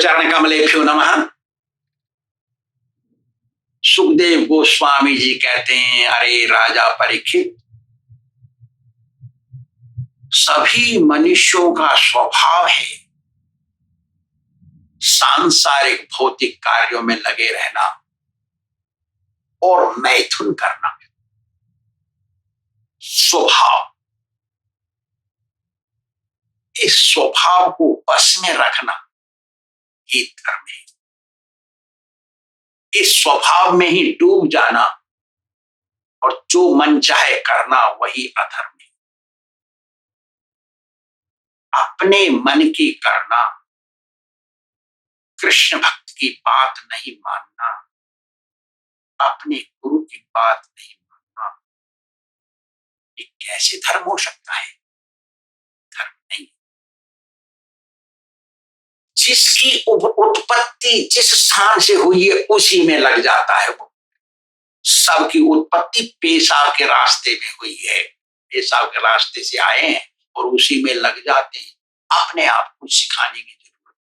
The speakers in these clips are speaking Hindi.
चरण कमलेभ्यो नमः। सुखदेव गोस्वामी जी कहते हैं, अरे राजा परीक्षित, सभी मनुष्यों का स्वभाव है सांसारिक भौतिक कार्यों में लगे रहना और मैथुन करना। स्वभाव, इस स्वभाव को बस में रखना ही धर्म है। इस स्वभाव में ही डूब जाना और जो मन चाहे करना वही अधर्म है। अपने मन की करना, कृष्ण भक्त की बात नहीं मानना, अपने गुरु की बात नहीं मानना, ये कैसे धर्म हो सकता है? धर्म नहीं। जिसकी उत्पत्ति जिस स्थान से हुई है उसी में लग जाता है वो। सबकी उत्पत्ति पेशाब के रास्ते में हुई है, पेशाब के रास्ते से आए हैं और उसी में लग जाते हैं। अपने आप कुछ सिखाने की जरूरत नहीं।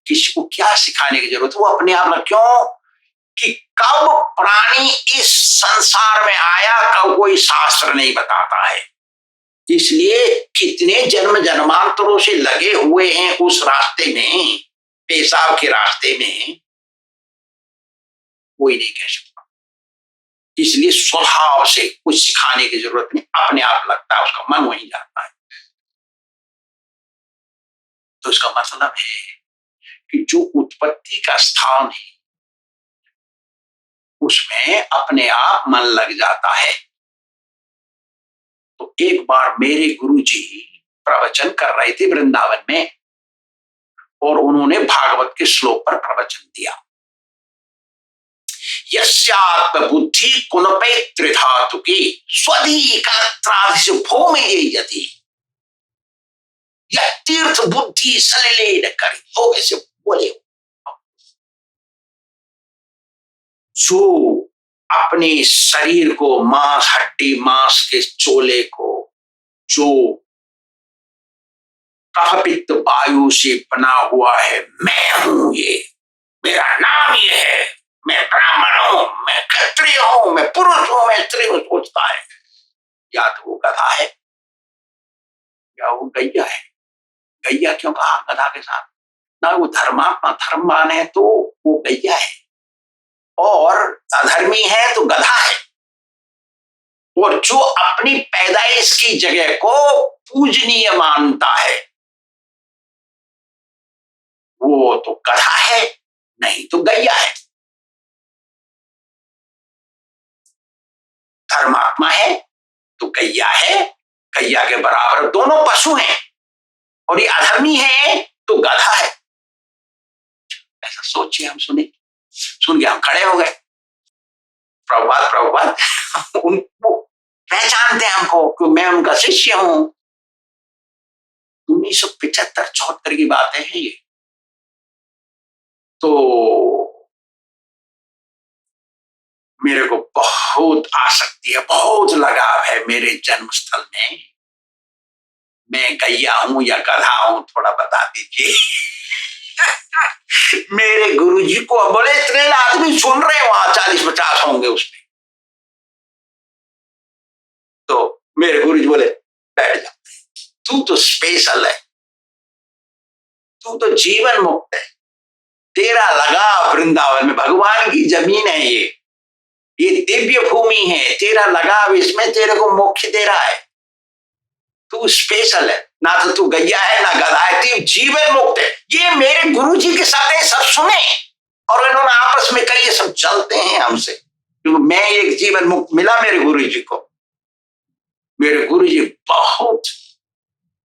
किसी को क्या सिखाने की जरूरत है? वो अपने आप में। क्यों कि कब प्राणी इस संसार में आया कब कोई शास्त्र नहीं बताता है। इसलिए कितने जन्म जन्मांतरों से लगे हुए हैं उस रास्ते में, पेशाब के रास्ते में, कोई नहीं कह सकता। इसलिए स्वभाव से कुछ सिखाने की जरूरत नहीं, अपने आप लगता है, उसका मन वहीं जाता है। तो इसका मतलब है कि जो उत्पत्ति का स्थान है उसमें अपने आप मन लग जाता है। तो एक बार मेरे गुरुजी प्रवचन कर रहे थे वृंदावन में और उन्होंने भागवत के श्लोक पर प्रवचन दिया। यस्यात्म बुद्धि कुनपे त्रिधातु की स्वधी कलत्रादिश भूमि यदि यह तीर्थ बुद्धि सलिले न करी। हो ऐसे बोले, जो अपने शरीर को, मांस हड्डी मांस के चोले को, जो कफ पित्त वायु से बना हुआ है, मैं हूं ये, मेरा नाम ये है, मैं ब्राह्मण हूं, मैं क्षत्रिय हूं, मैं पुरुष हूं, मैं स्त्री हूं, सोचता है। या तो वो गधा है या वो गैया है। गैया क्यों कहा गधा के साथ? ना वो धर्मात्मा धर्मवान है तो वो गैया है, और अधर्मी है तो गधा है। और जो अपनी पैदाइश की जगह को पूजनीय मानता है वो तो गधा है, नहीं तो गैया है। धर्मात्मा है तो गैया है, गैया के बराबर दोनों पशु हैं, और ये अधर्मी है तो गधा है। ऐसा सोचिए, हम सुन के हम खड़े हो गए। प्रभुपाद उनको पहचानते हैं हमको कि मैं उनका शिष्य हूं। 1975-74 की बातें हैं ये। तो मेरे को बहुत आसक्ति है, बहुत लगाव है मेरे जन्मस्थल में। मैं गैया हूं या गधा हूं, थोड़ा बता दीजिए। मेरे गुरुजी को बोले, इतने आदमी सुन रहे हैं वहां, 40-50 होंगे उसमें। तो मेरे गुरुजी बोले, बैठ जा, तू तो स्पेशल है, तू तो जीवन मुक्त है, तेरा लगाव वृंदावन में, भगवान की जमीन है ये दिव्य भूमि है, तेरा लगाव इसमें तेरे को मोक्ष दे रहा है। तू स्पेशल है, ना तो तू गैया है ना गधा है, तू जीवन मुक्त है। ये मेरे गुरुजी के साथ सब सुने और इन्होंने आपस में कही, सब चलते हैं हमसे, क्योंकि मैं एक जीवन मुक्त मिला मेरे गुरुजी को। मेरे गुरुजी बहुत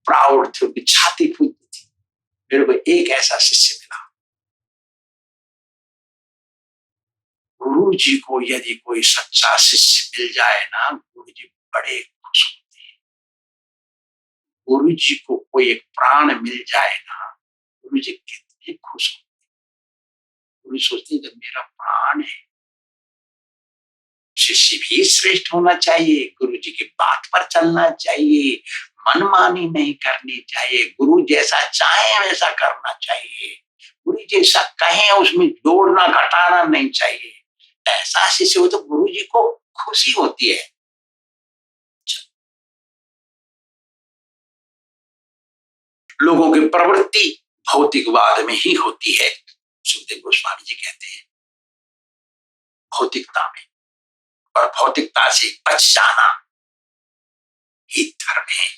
प्राउड थे, उनकी छाती फूलती थी, मेरे को एक ऐसा शिष्य मिला। गुरुजी को यदि कोई सच्चा शिष्य मिल जाए ना, गुरुजी बड़े खुश होते हैं। गुरुजी को कोई एक प्राण मिल जाए ना, गुरुजी कितने खुश होते हैं। गुरुजी सोचते हैं, जब मेरा प्राण है, शिष्य भी श्रेष्ठ होना चाहिए, गुरुजी की बात पर चलना चाहिए, मनमानी नहीं करनी चाहिए, गुरु जैसा चाहे वैसा करना चाहिए, गुरु जैसा कहें उसमें जोड़ना घटाना नहीं चाहिए। ऐसा शिष्य हो तो गुरु जी को खुशी होती है। लोगों की प्रवृत्ति भौतिकवाद में ही होती है। सुखदेव गोस्वामी जी कहते हैं भौतिकता में, और भौतिकता से बच जाना ही धर्म है।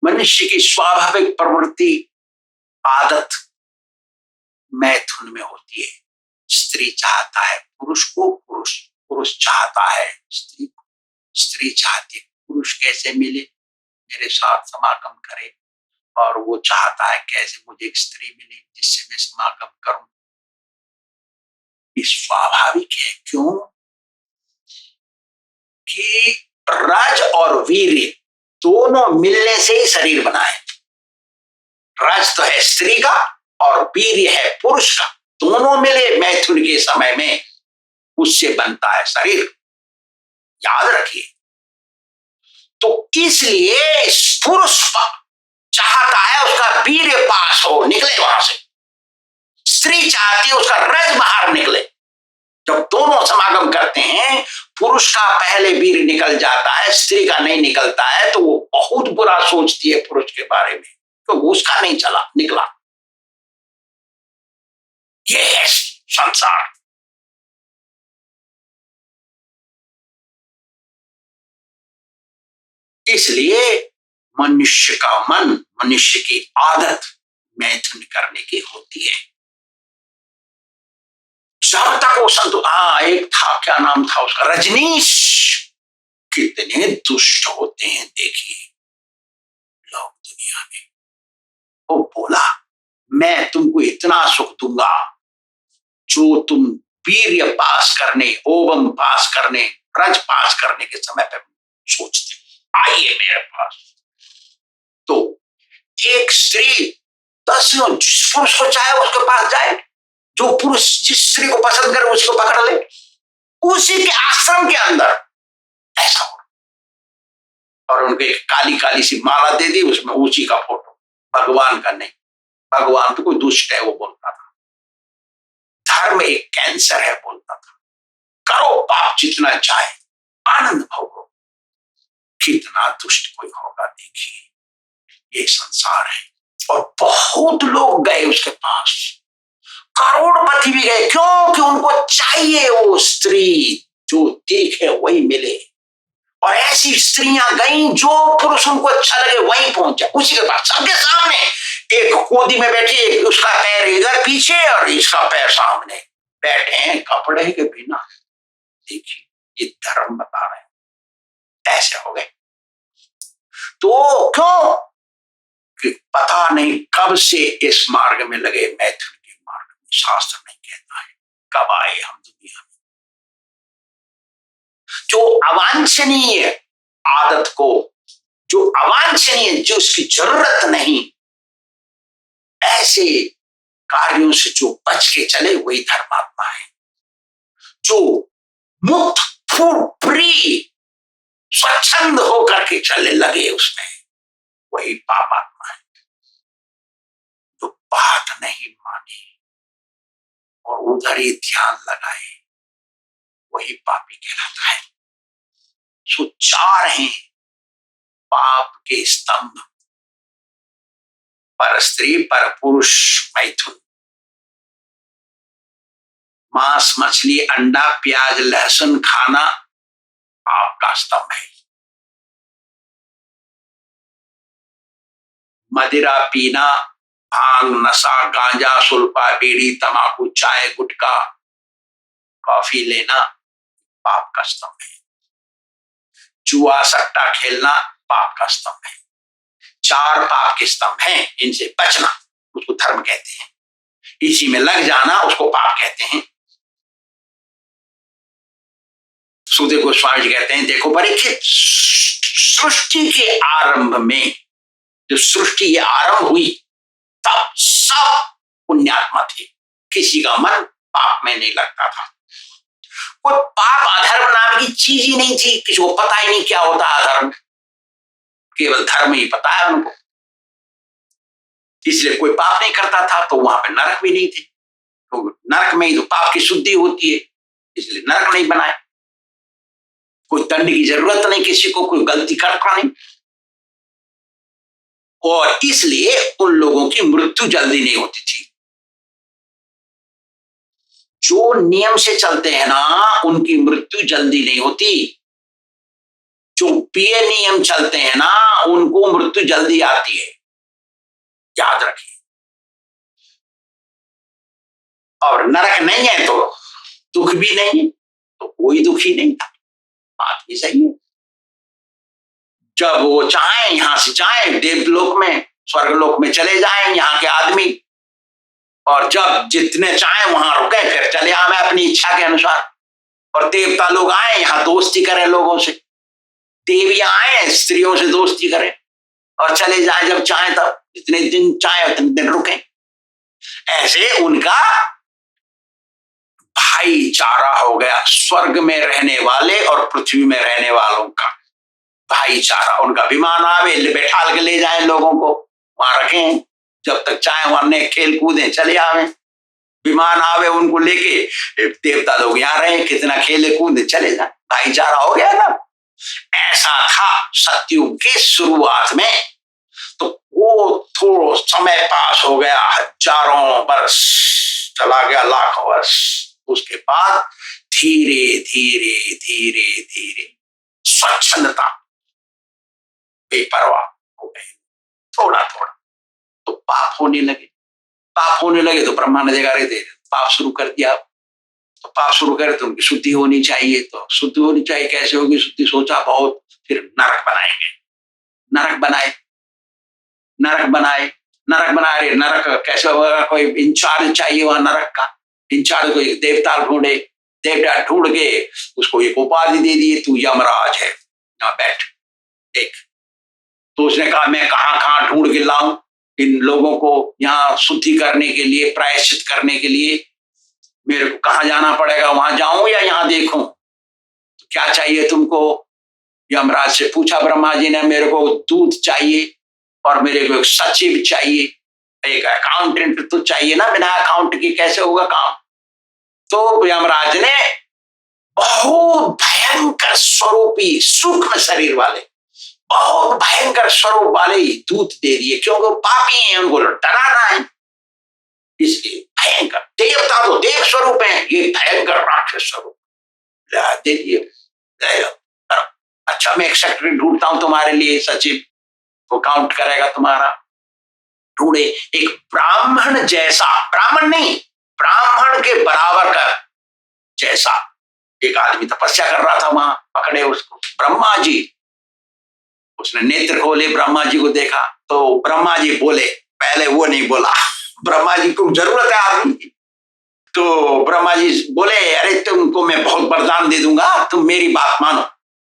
मनुष्य की स्वाभाविक प्रवृत्ति आदत मैथुन में होती है। स्त्री चाहता है पुरुष को, पुरुष चाहता है स्त्री को, स्त्री चाहती है पुरुष कैसे मिले, मेरे साथ समागम करे, और वो चाहता है कैसे मुझे एक स्त्री मिले जिससे मैं समागम करूं। ये स्वाभाविक है। क्यों कि रज और वीर्य दोनों मिलने से ही शरीर बना है। रज तो है स्त्री का और वीर्य है पुरुष का, दोनों मिले मैथुन के समय में, उससे बनता है शरीर। याद रखिए। तो इसलिए पुरुष चाहता है उसका वीर्य पास हो, निकले वहां से। स्त्री चाहती है उसका रज बाहर निकले। जब दोनों समागम करते हैं, पुरुष का पहले वीर्य निकल जाता है, स्त्री का नहीं निकलता है, तो वो बहुत बुरा सोचती है पुरुष के बारे में, तो उसका नहीं चला निकला। ये है संसार। इसलिए मनुष्य का मन, मनुष्य की आदत मैथुन करने की होती है। जब तक वो एक था, क्या नाम था उसका, रजनीश। कितने दुष्ट होते हैं देखिए लोग दुनिया में। वो बोला मैं तुमको इतना सुख दूंगा जो तुम वीर्य पास करने, ओवम पास करने, रज पास करने के समय पे सोचते, आइए मेरे पास। तो एक स्त्री 10 जिस पुरुष को चाहे उसके पास जाए, जो पुरुष जिस स्त्री को पसंद करे उसको पकड़ ले, उसी के आश्रम के अंदर ऐसा हो। और उनके काली काली सी माला दे दी, उसमें ऊंची का फोटो, भगवान का नहीं। भगवान तो कोई दुष्ट है वो बोलता था, धर्म एक कैंसर है बोलता था। करो पाप जितना चाहे, आनंद भोगो। कितना दुष्ट कोई होगा देखिए। ये संसार है। और बहुत लोग गए उसके पास, करोड़पति भी गए, क्योंकि उनको चाहिए वो स्त्री जो देखे वही मिले। और ऐसी स्त्रियां गईं जो पुरुष उनको अच्छा लगे वहीं पहुंचा, उसी के पास, सबके सामने। एक गोदी में बैठी, एक उसका पैर इधर पीछे और इसका पैर सामने, बैठे हैं कपड़े के बिना। देखिए ये धर्म बता रहे हैं। ऐसे हो गए। तो क्यों कि पता नहीं कब से इस मार्ग में लगे, मैथुन के मार्ग में। शास्त्र नहीं कहता है कब आए हम दुनिया में। जो अवांछनीय आदत को, जो अवांछनीय, जो उसकी जरूरत नहीं, ऐसे कार्यों से जो बच के चले वही धर्मात्मा है। जो मुक्त, फ्री, स्वच्छंद होकर के चलने लगे उसमें, वही पापात्मा है। जो बात नहीं माने और उधर ही ध्यान लगाए वही पापी कहलाता है। सो 4 हैं पाप के स्तंभ, पर स्त्री, पर पुरुष, मैथुन। मांस, मछली, अंडा, प्याज, लहसुन खाना पाप का स्तंभ है। मदिरा पीना, भांग, नशा, गांजा, सुल्फा, बीड़ी, तंबाकू, चाय, गुटखा, कॉफी लेना पाप का स्तंभ है। जुआ, सट्टा खेलना पाप का स्तंभ है। 4 पाप के स्तंभ हैं, इनसे बचना उसको धर्म कहते हैं। इसी में लग जाना उसको पाप कहते हैं। सुखदेव गोस्वामी जी कहते हैं, देखो परीक्षित, सृष्टि के आरंभ में, जब सृष्टि ये आरंभ हुई तब सब पुण्यात्मा थे, किसी का मन पाप में नहीं लगता था। कोई पाप अधर्म नाम की चीज ही नहीं थी, किसी को पता ही नहीं क्या होता अधर्म, केवल धर्म ही पता है उनको, इसलिए कोई पाप नहीं करता था, तो वहां पे नरक भी नहीं थे, तो नरक में ही तो पाप की शुद्धि होती है, इसलिए नरक नहीं बनाए। कोई दंड की जरूरत नहीं किसी को, कोई गलती करता नहीं, और इसलिए उन लोगों की मृत्यु जल्दी नहीं होती थी। जो नियम से चलते हैं ना, उनकी मृत्यु जल्दी नहीं होती। जो पिए नियम चलते हैं ना, उनको मृत्यु जल्दी आती है, याद रखिए। और नरक नहीं है तो दुख भी नहीं है, तो कोई दुख ही नहीं था, बात भी सही है। जब वो चाहे यहां से जाए देवलोक में, स्वर्गलोक में चले जाएं यहाँ के आदमी, और जब जितने चाहे वहां रुके, फिर चले आवे अपनी इच्छा के अनुसार। और देवता लोग आए यहाँ दोस्ती करें लोगों से, देवियां आए स्त्रियों से दोस्ती करें और चले जाए जब चाहे तब, जितने दिन चाहे उतने दिन रुके। ऐसे उनका भाईचारा हो गया, स्वर्ग में रहने वाले और पृथ्वी में रहने वालों का भाईचारा। उनका विमान आवे, बैठा के ले जाए लोगों को, वहां रखें, जब तक चाहे वहां खेल कूदें चले आवे। विमान आवे उनको लेके, देवता लोग यहाँ रहे, कितना खेले कूदे चले जाए, भाईचारा हो गया ना। ऐसा था सतयुग के शुरुआत में। तो वो थोड़ा समय पास हो गया, हजारों वर्ष चला गया, लाखों वर्ष। उसके बाद धीरे धीरे धीरे धीरे स्वच्छंदता, बेपरवाह हो गए, थोड़ा थोड़ा तो पाप होने लगे। पाप होने लगे तो ब्रह्मा ने देखा, रहे थे पाप शुरू कर दिया। तो पाप शुरू करे तो उनकी शुद्धि होनी चाहिए, तो शुद्धि होनी चाहिए, कैसे होगी शुद्धि, सोचा बहुत, फिर नरक बनाएंगे। नरक बनाए, नरक बनाए, नरक बना रहे, नरक कैसे होगा, कोई इंचार्ज चाहिए वहां नरक का, इंचार्ज को एक देवता ढूंढे, देवता ढूंढ के उसको एक उपाधि दे दिए, तू यमराज है, यहाँ बैठ देख। तो उसने कहा मैं कहां कहां ढूंढ के लाऊं इन लोगों को, यहाँ शुद्धि करने के लिए, प्रायश्चित करने के लिए मेरे को कहां जाना पड़ेगा, वहां जाऊं या यहाँ देखूं, तो क्या चाहिए तुमको? यमराज से पूछा ब्रह्मा जी ने, मेरे को दूध चाहिए और मेरे को एक सचिव चाहिए, एक अकाउंटेंट तो चाहिए ना, बिना अकाउंट के कैसे होगा काम। तो यमराज ने बहुत भयंकर स्वरूपी सूक्ष्म शरीर वाले, बहुत भयंकर स्वरूप वाले दूत दे दिए, क्योंकि पापी हैं, उनको डराना है, इसलिए भयंकर। देवता तो देव स्वरूप है, ये भयंकर राक्षस स्वरूप दे दिए। अच्छा मैं एक सेक्रेटरी ढूंढता हूं तुम्हारे लिए, सचिव वो काउंट करेगा तुम्हारा। ढूंढे एक ब्राह्मण जैसा, ब्राह्मण नहीं ब्राह्मण के बराबर का जैसा एक आदमी तपस्या कर रहा था वहां, पकड़े उसको ब्रह्मा जी। उसने नेत्र खोले, ब्रह्मा जी को देखा, तो ब्रह्मा जी बोले, पहले वो नहीं बोला, ब्रह्मा जी को जरूरत है आदमी की। तो ब्रह्मा जी बोले, अरे तुमको मैं बहुत वरदान दे दूंगा, तुम मेरी बात मानो।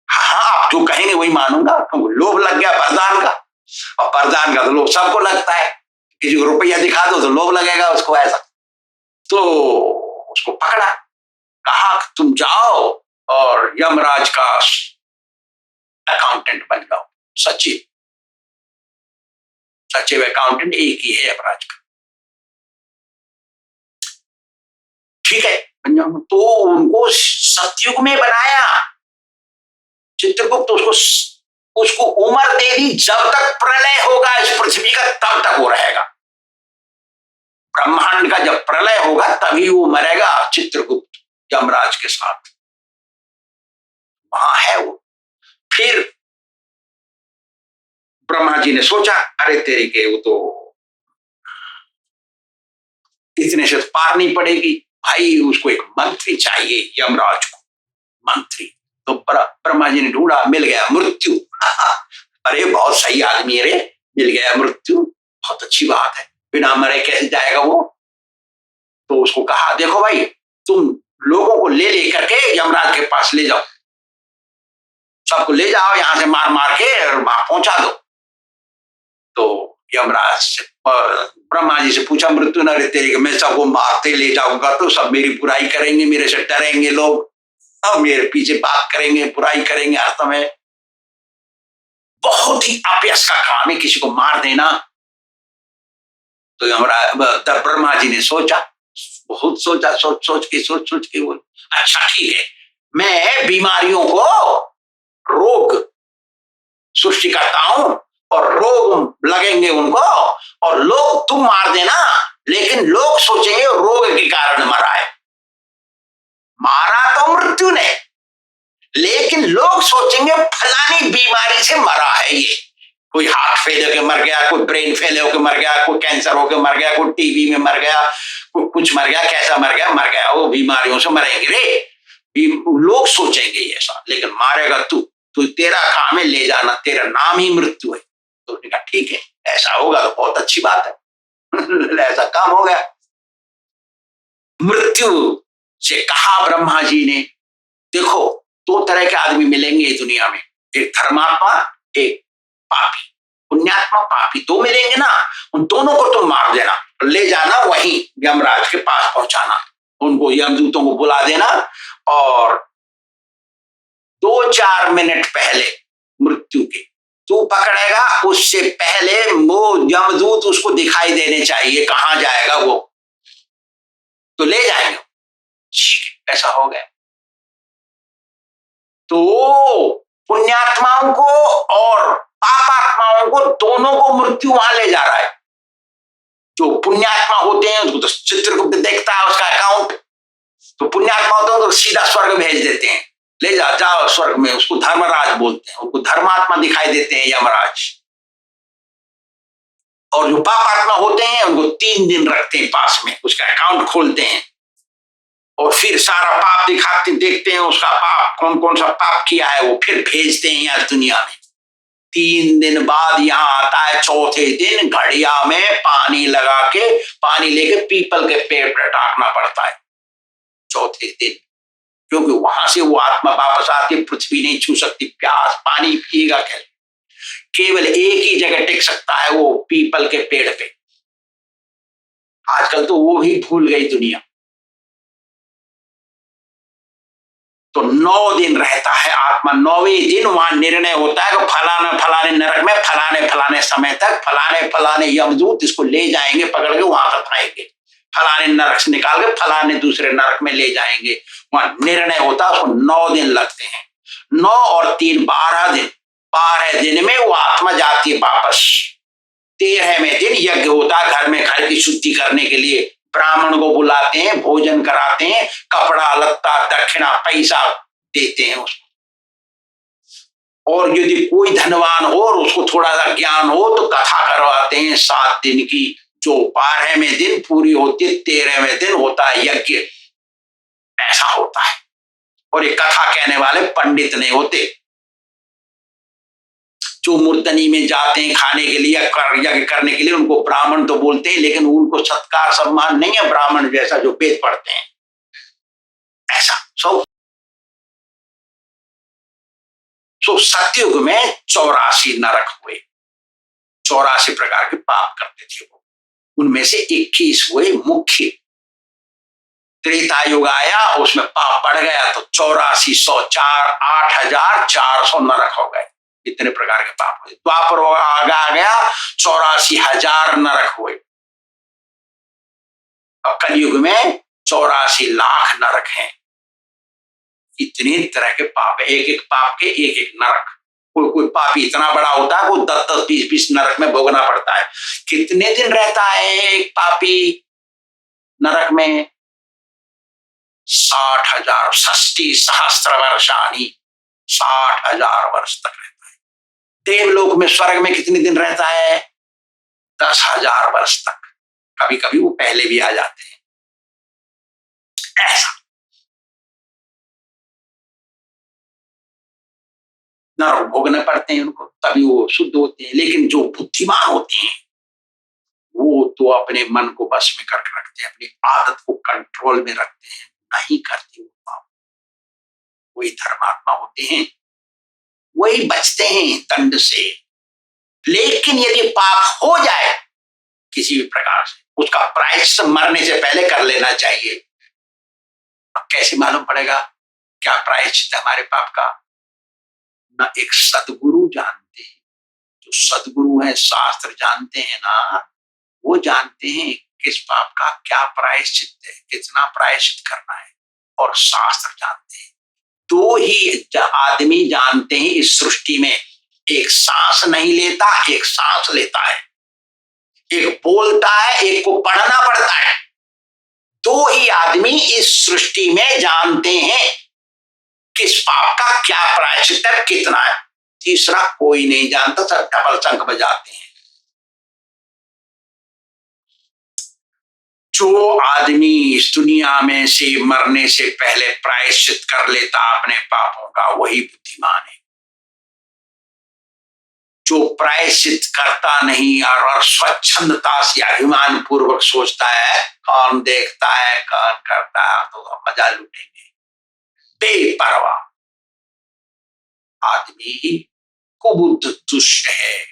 हाँ आप जो कहेंगे वही मानूंगा। तुमको लोभ लग गया वरदान का, और वरदान का तो लोभ सबको लगता है, किसी को रुपया दिखा दो तो लोभ लगेगा उसको ऐसा। तो उसको पकड़ा, कहा तुम जाओ और यमराज का अकाउंटेंट बन जाओ, सचिव। सचिव अकाउंटेंट एक ही है यमराज का, ठीक है बन जाऊंगा। तो उनको सतयुग में बनाया चित्रगुप्त, उसको उम्र दे दी, जब तक प्रलय होगा इस पृथ्वी का तब तक वो रहेगा। ब्रह्मांड का जब प्रलय होगा तभी वो मरेगा, चित्रगुप्त यमराज के साथ वहां है वो। फिर ब्रह्मा जी ने सोचा, अरे तेरी के वो तो इतने से पार नहीं पड़ेगी भाई, उसको एक मंत्री चाहिए यमराज को, मंत्री। तो ब्रह्मा जी ने ढूंढा, मिल गया मृत्यु। अरे बहुत सही आदमी है रे, मिल गया मृत्यु, बहुत अच्छी बात है, बिना मरे कैसे जाएगा वो। तो उसको कहा देखो भाई तुम लोगों को ले लेकर के यमराज के पास ले जाओ, सबको ले जाओ यहां से मार मार के और वहां पहुंचा दो। तो यमराज से ब्रह्मा जी से पूछा मृत्यु, न रे तेरी, मैं सबको मारते ले जाऊंगा तो सब मेरी बुराई करेंगे, मेरे से डरेंगे लोग, मेरे पीछे बात करेंगे, बुराई करेंगे हर समय। बहुत ही अपयश का काम है किसी को मार देना। तो हमारा ब्रह्मा जी ने सोचा, बहुत सोचा, सोच सोच के बोल, अच्छा ठीक है, मैं बीमारियों को रोग सृष्टि करता हूं और रोग लगेंगे उनको, और लोग तुम मार देना, लेकिन लोग सोचेंगे रोग के कारण मरा है। मारा तो मृत्यु ने, लेकिन लोग सोचेंगे फलानी बीमारी से मरा है ये। कोई हार्ट फेल होकर मर गया, कोई ब्रेन फेल होकर मर गया, कोई कैंसर होकर मर गया, कोई टीबी में मर गया, कोई कुछ मर गया, कैसा मर गया, मर गया, वो बीमारियों से मरेंगे रे, लोग सोचेंगे ऐसा, लेकिन मारेगा तू, तेरा काम है ले जाना, तेरा नाम ही मृत्यु है। तो उसने कहा ठीक है, ऐसा होगा तो बहुत अच्छी बात है। ऐसा काम हो गया। मृत्यु से कहा ब्रह्मा जी ने, देखो दो तरह के आदमी मिलेंगे दुनिया में, एक धर्मात्मा, एक पापी। पुण्यात्मा पापी दो मिलेंगे ना, उन दोनों को तुम मार देना, ले जाना वहीं यमराज के पास पहुंचाना, उनको यमदूतों को बुला देना, और 2-4 मिनट पहले मृत्यु के तू पकड़ेगा, उससे पहले वो यमदूत उसको दिखाई देने चाहिए कहां जाएगा वो, तो ले जाएंगे। ठीक है, ऐसा हो गया। तो पुण्यात्माओं को और पापात्माओं को दोनों को मृत्यु वहां ले जा रहा है। जो पुण्यात्मा होते हैं उसको तो चित्रगुप्त देखता है उसका अकाउंट, तो पुण्यात्मा होते हैं तो सीधा स्वर्ग भेज देते हैं, ले जाओ स्वर्ग में, उसको धर्मराज बोलते हैं, उनको धर्मात्मा दिखाई देते हैं यमराज। और जो पापात्मा होते हैं उनको 3 दिन रखते हैं पास में, उसका अकाउंट खोलते हैं, और फिर सारा पाप दिखाते देखते हैं, उसका पाप कौन कौन सा पाप किया है वो फिर भेजते हैं यहाँ दुनिया में। 3 दिन बाद यहाँ आता है, चौथे दिन घड़िया में पानी लगा के, पानी लेके पीपल के पेड़ पर टांगना पड़ता है चौथे दिन, क्योंकि वहां से वो आत्मा वापस आती, पृथ्वी नहीं छू सकती, प्यास पानी पिएगा कैसे, केवल एक ही जगह टिक सकता है वो पीपल के पेड़ पे। आजकल तो वो ही भूल गई दुनिया। तो 9 दिन रहता है आत्मा, 9वें दिन वहां निर्णय होता है कि फलाना फलाने नरक में फलाने फलाने समय तक फलाने फलाने यमदूत इसको ले जाएंगे, पकड़ के वहां तक आएंगे, फलाने नरक से निकाल के फलाने दूसरे नरक में ले जाएंगे, वहां निर्णय होता है, उसको 9 दिन लगते हैं। 9 और 3 12 दिन, 12 दिन में वो आत्मा जाती है वापस। 13वें दिन यज्ञ होता है घर में, घर की शुद्धि करने के लिए ब्राह्मण को बुलाते हैं, भोजन कराते हैं, कपड़ा लत्ता दक्षिणा पैसा देते हैं उसको, और यदि कोई धनवान हो और उसको थोड़ा सा ज्ञान हो तो कथा करवाते हैं 7 दिन की, जो 12वें दिन पूरी होती है, 13वें दिन होता है यज्ञ। ऐसा होता है, और ये कथा कहने वाले पंडित नहीं होते, जो मूर्तनी में जाते हैं खाने के लिए, यज्ञ करने के लिए, उनको ब्राह्मण तो बोलते हैं, लेकिन उनको सत्कार सम्मान नहीं है ब्राह्मण जैसा जो वेद पढ़ते हैं। ऐसा सो सतयुग में 84 नरक हुए, 84 प्रकार के पाप करते थे वो, उनमें से 21 हुए मुख्य। त्रेता युग आया, उसमें पाप बढ़ गया तो 8404 8400 नरक हो गए, इतने प्रकार के पाप हुए। द्वापर आ गया 84,000 नरक हुए, और कलयुग में 84 लाख नरक हैं। इतने तरह के पाप, एक एक पाप के एक एक नरक। कोई कोई पापी इतना बड़ा होता है, कोई 10-10 20-20 नरक में भोगना पड़ता है। कितने दिन रहता है एक पापी नरक में? 60,000 षष्टि सहस्त्र वर्षानी, 60,000 वर्ष तक रहता है। देवलोक में स्वर्ग में कितने दिन रहता है? 10,000 वर्ष तक, कभी कभी वो पहले भी आ जाते हैं। ऐसा नरक भोगने पड़ते हैं उनको, तभी वो शुद्ध होते हैं। लेकिन जो बुद्धिमान होते हैं वो तो अपने मन को वश में करके रखते हैं, अपनी आदत को कंट्रोल में रखते हैं, नहीं करते वो पाप। वही धर्मात्मा होते हैं, वही बचते हैं दंड से। लेकिन यदि पाप हो जाए किसी भी प्रकार से, उसका प्रायश्चित मरने से पहले कर लेना चाहिए। अब कैसे मालूम पड़ेगा? क्या प्रायश्चित है हमारे पाप का? ना एक सदगुरु जानते हैं, जो सदगुरु है, शास्त्र जानते हैं ना, वो जानते हैं किस पाप का क्या प्रायश्चित है, कितना प्रायश्चित करना है, और शास्त्र जानते हैं। दो ही आदमी जानते हैं इस सृष्टि में, एक सांस नहीं लेता, एक सांस लेता है, एक बोलता है, एक को पढ़ना पड़ता है। दो ही आदमी इस सृष्टि में जानते हैं किस पाप का क्या प्रायश्चित है, कितना है। तीसरा कोई नहीं जानता, सब डबल शंख बजाते हैं। जो आदमी इस दुनिया में से मरने से पहले प्रायश्चित कर लेता अपने पापों का, वही बुद्धिमान है। जो प्रायश्चित करता नहीं और स्वच्छंदता से अभिमान पूर्वक सोचता है, कौन देखता है, कौन करता है, तो मजा लूटेंगे, बेपरवाह आदमी कुबुद्ध दुष्ट है,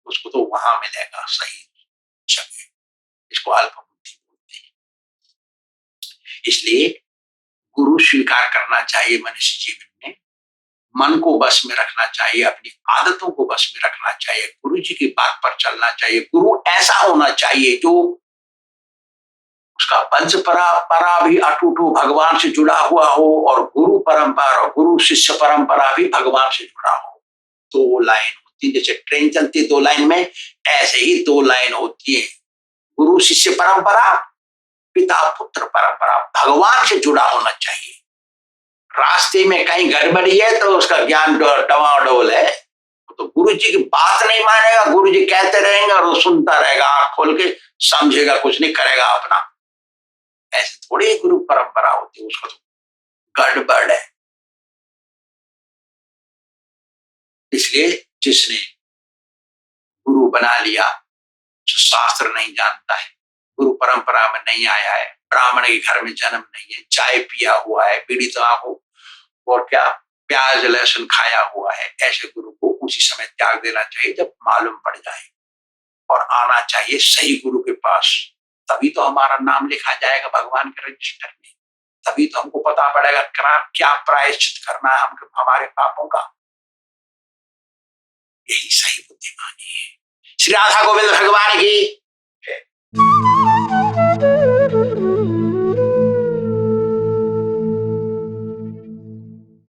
उसको तो वहां मिलेगा सही जगह। इसको अल्प बुद्धि बोलते हैं। इसलिए गुरु स्वीकार करना चाहिए मनुष्य जीवन में, मन को बस में रखना चाहिए, अपनी आदतों को बस में रखना चाहिए, गुरु जी की बात पर चलना चाहिए। गुरु ऐसा होना चाहिए जो उसका वंश परंपरा भी अटूट हो, भगवान से जुड़ा हुआ हो, और गुरु परंपरा, गुरु शिष्य परंपरा भी भगवान से जुड़ा हो। दो लाइन होती है, जैसे ट्रेन चलती है दो लाइन में, ऐसे ही दो लाइन होती है, गुरु शिष्य परंपरा, पिता पुत्र परंपरा, भगवान से जुड़ा होना चाहिए। रास्ते में कहीं गड़बड़ी है तो उसका ज्ञान डवाडोल है, तो गुरु जी की बात नहीं मानेगा, गुरु जी कहते रहेंगे और वो सुनता रहेगा, आंख खोल के समझेगा, कुछ नहीं करेगा अपना। ऐसे थोड़ी गुरु परंपरा होती है, उसका तो गड़बड़ है। इसलिए जिसने गुरु बना लिया, जो शास्त्र नहीं जानता है, गुरु परंपरा में नहीं आया है, ब्राह्मण के घर में जन्म नहीं है, चाय पिया हुआ है, बीड़ी तंबाकू और क्या प्याज लहसुन खाया हुआ है, ऐसे गुरु को उसी समय त्याग देना चाहिए जब मालूम पड़ जाए, और आना चाहिए सही गुरु के पास। तभी तो हमारा नाम लिखा जाएगा भगवान के रजिस्टर में, तभी तो हमको पता पड़ेगा क्या प्रायश्चित करना है हमको हमारे पापों का। यही सही बुद्धिमानी है। श्री राधा गोविंद भगवान की जय।